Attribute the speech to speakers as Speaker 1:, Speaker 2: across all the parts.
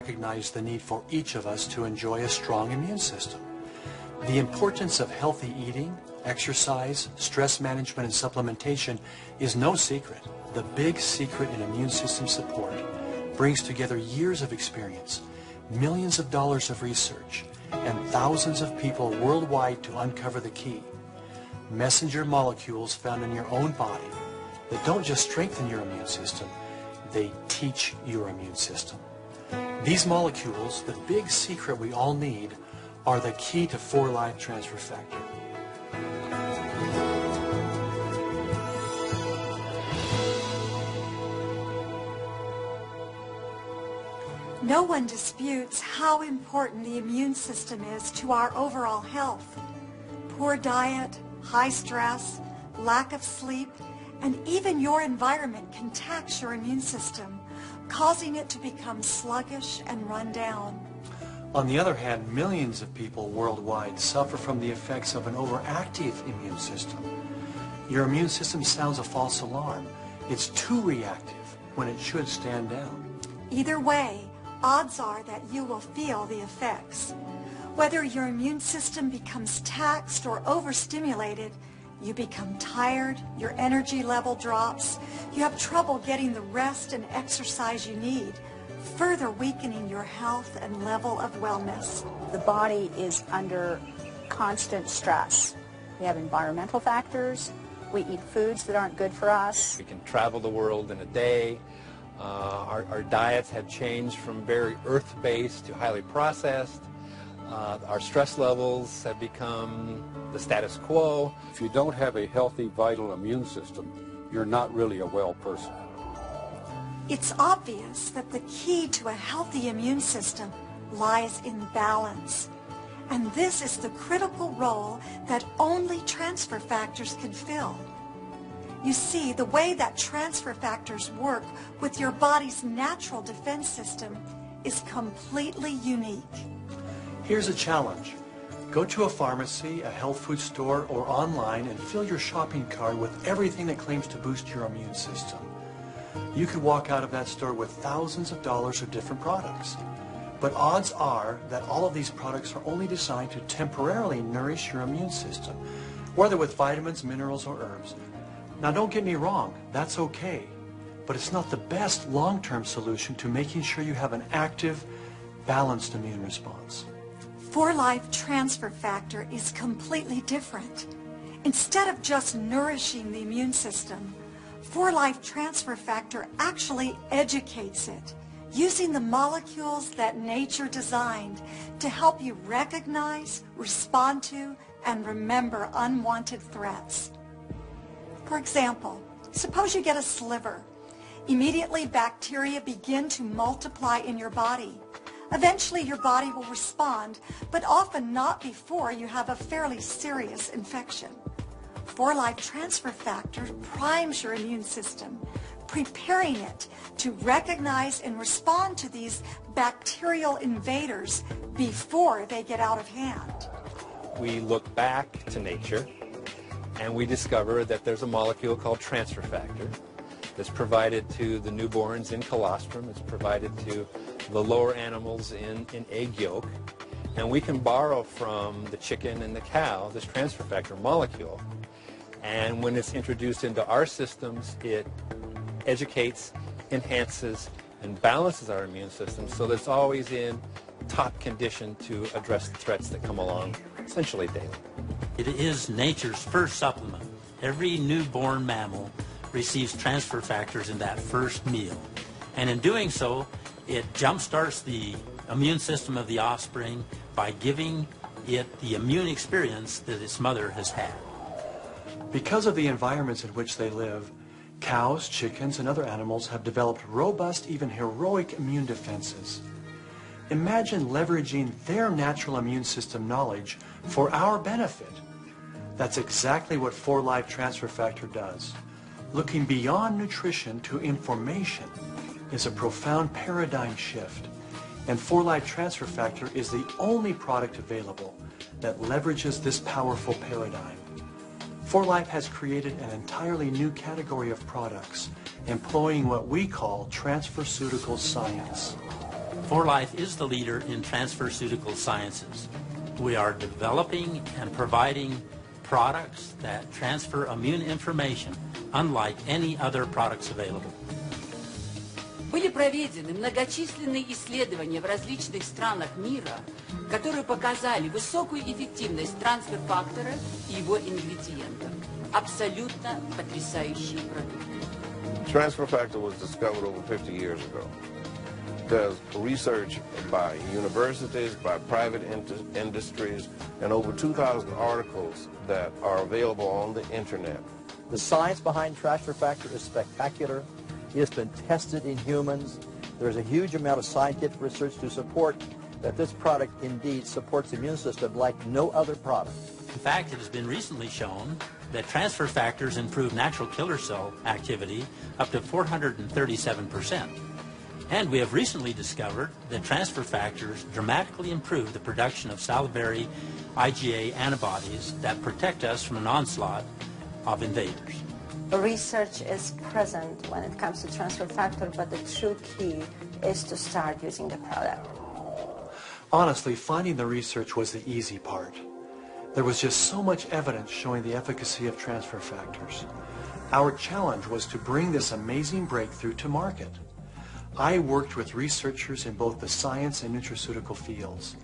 Speaker 1: recognize the need for each of us to enjoy a strong immune system. The importance of healthy eating, exercise, stress management, and supplementation is no secret. The big secret in immune system support brings together years of experience, millions of dollars of research, and thousands of people worldwide to uncover the key. Messenger molecules found in your own body that don't just strengthen your immune system, they teach your immune system. These molecules, the big secret we all need, are the key to 4-Life Transfer Factor.
Speaker 2: No one disputes how important the immune system is to our overall health. Poor diet, high stress, lack of sleep, and even your environment can tax your immune system, causing it to become sluggish and run down.
Speaker 1: On the other hand, millions of people worldwide suffer from the effects of an overactive immune system. Your immune system sounds a false alarm. It's too reactive when it should stand down.
Speaker 2: Either way, odds are that you will feel the effects. Whether your immune system becomes taxed or overstimulated, you become tired, your energy level drops, you have trouble getting the rest and exercise you need, further weakening your health and level of wellness.
Speaker 3: The body is under constant stress. We have environmental factors. We eat foods that aren't good for us.
Speaker 4: We can travel the world in a day. Our diets have changed from very earth-based to highly processed. Our stress levels have become the status quo.
Speaker 5: If you don't have a healthy, vital immune system, you're not really a well person.
Speaker 2: It's obvious that the key to a healthy immune system lies in balance. And this is the critical role that only transfer factors can fill. You see, the way that transfer factors work with your body's natural defense system is completely unique.
Speaker 1: Here's a challenge. Go to a pharmacy, a health food store, or online and fill your shopping cart with everything that claims to boost your immune system. You could walk out of that store with thousands of dollars of different products. But odds are that all of these products are only designed to temporarily nourish your immune system, whether with vitamins, minerals, or herbs. Now don't get me wrong, that's okay, but it's not the best long-term solution to making sure you have an active, balanced immune response.
Speaker 2: 4-Life Transfer Factor is completely different. Instead of just nourishing the immune system, 4-Life Transfer Factor actually educates it, using the molecules that nature designed to help you recognize, respond to, and remember unwanted threats. For example, suppose you get a sliver. Immediately, bacteria begin to multiply in your body. Eventually, your body will respond, but often not before you have a fairly serious infection. 4-Life Transfer Factor primes your immune system, preparing it to recognize and respond to these bacterial invaders before they get out of hand.
Speaker 4: We look back to nature and we discover that there's a molecule called transfer factor that's provided to the newborns in colostrum. It's provided to the lower animals in egg yolk. And we can borrow from the chicken and the cow this transfer factor molecule. And when it's introduced into our systems, it educates, enhances, and balances our immune system so that it's always in top condition to address the threats that come along essentially daily.
Speaker 6: It is nature's first supplement. Every newborn mammal receives transfer factors in that first meal. And in doing so, it jumpstarts the immune system of the offspring by giving it the immune experience that its mother has had.
Speaker 1: Because of the environments in which they live, cows, chickens, and other animals have developed robust, even heroic immune defenses. Imagine leveraging their natural immune system knowledge for our benefit. That's exactly what 4-Life Transfer Factor does. Looking beyond nutrition to information is a profound paradigm shift, and 4-Life Transfer Factor is the only product available that leverages this powerful paradigm. 4-Life has created an entirely new category of products employing what we call transferceutical science.
Speaker 6: 4Life is the leader in transferceutical sciences. We are developing and providing products that transfer immune information unlike any other products available.
Speaker 7: Были проведены многочисленные исследования в различных странах мира, которые показали высокую эффективность трансфер-фактора и его ингредиентов. Абсолютно потрясающий продукт.
Speaker 8: Transfer factor was discovered over 50 years ago. There's research by universities, by private industries, and over 2,000 articles that are available on the internet.
Speaker 9: The science behind transfer factor is spectacular. It's been tested in humans. There's a huge amount of scientific research to support that this product indeed supports the immune system like no other product.
Speaker 6: In fact, it has been recently shown that transfer factors improve natural killer cell activity up to 437%. And we have recently discovered that transfer factors dramatically improve the production of salivary IgA antibodies that protect us from an onslaught of invaders.
Speaker 10: Research is present when it comes to transfer factor, but the true key is to start using the product.
Speaker 1: Honestly, finding the research was the easy part. There was just so much evidence showing the efficacy of transfer factors. Our challenge was to bring this amazing breakthrough to market. I worked with researchers in both the science and nutraceutical fields.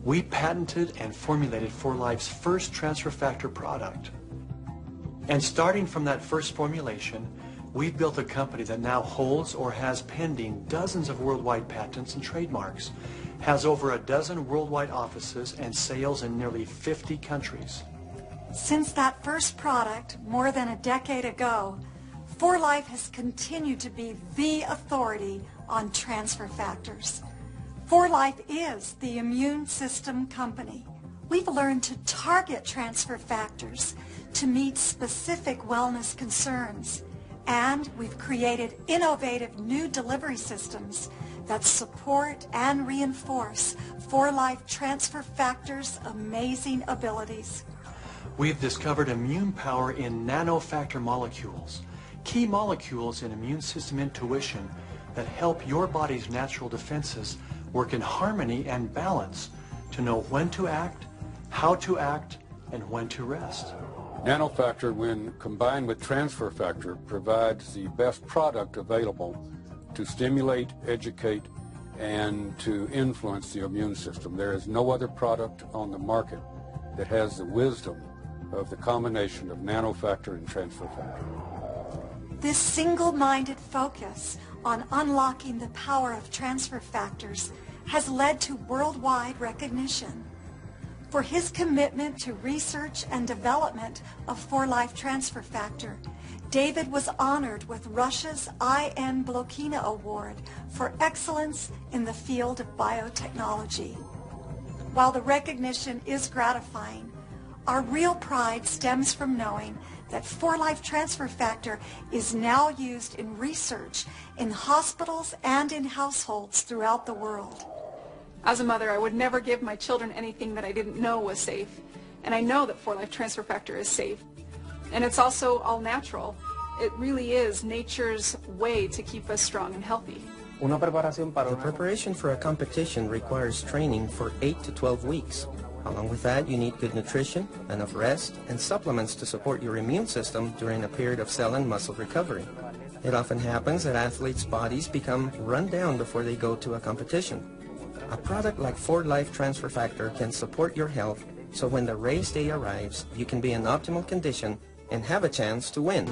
Speaker 1: We patented and formulated 4Life's first transfer factor product. And starting from that first formulation, we've built a company that now holds or has pending dozens of worldwide patents and trademarks, has over a dozen worldwide offices and sales in nearly 50 countries.
Speaker 2: Since that first product, more than a decade ago, 4Life has continued to be the authority on transfer factors. 4Life is the immune system company. We've learned to target transfer factors to meet specific wellness concerns, and we've created innovative new delivery systems that support and reinforce 4Life transfer factors' amazing abilities.
Speaker 1: We've discovered immune power in nanofactor molecules, key molecules in immune system intuition that help your body's natural defenses work in harmony and balance to know when to act, how to act, and when to rest.
Speaker 5: Nanofactor, when combined with transfer factor, provides the best product available to stimulate, educate, and to influence the immune system. There is no other product on the market that has the wisdom of the combination of nanofactor and transfer factor.
Speaker 2: This single-minded focus on unlocking the power of transfer factors has led to worldwide recognition. For his commitment to research and development of 4Life transfer factor, David was honored with Russia's I.N. Blokina Award for excellence in the field of biotechnology. While the recognition is gratifying, our real pride stems from knowing that 4Life transfer factor is now used in research in hospitals and in households throughout the world.
Speaker 11: As a mother, I would never give my children anything that I didn't know was safe. And I know that 4Life transfer factor is safe. And it's also all natural. It really is nature's way to keep us strong and healthy.
Speaker 12: The preparation for a competition requires training for 8 to 12 weeks. Along with that, you need good nutrition, enough rest, and supplements to support your immune system during a period of cell and muscle recovery. It often happens that athletes' bodies become run down before they go to a competition. A product like 4Life Transfer Factor can support your health, so when the race day arrives, you can be in optimal condition and have a chance to win.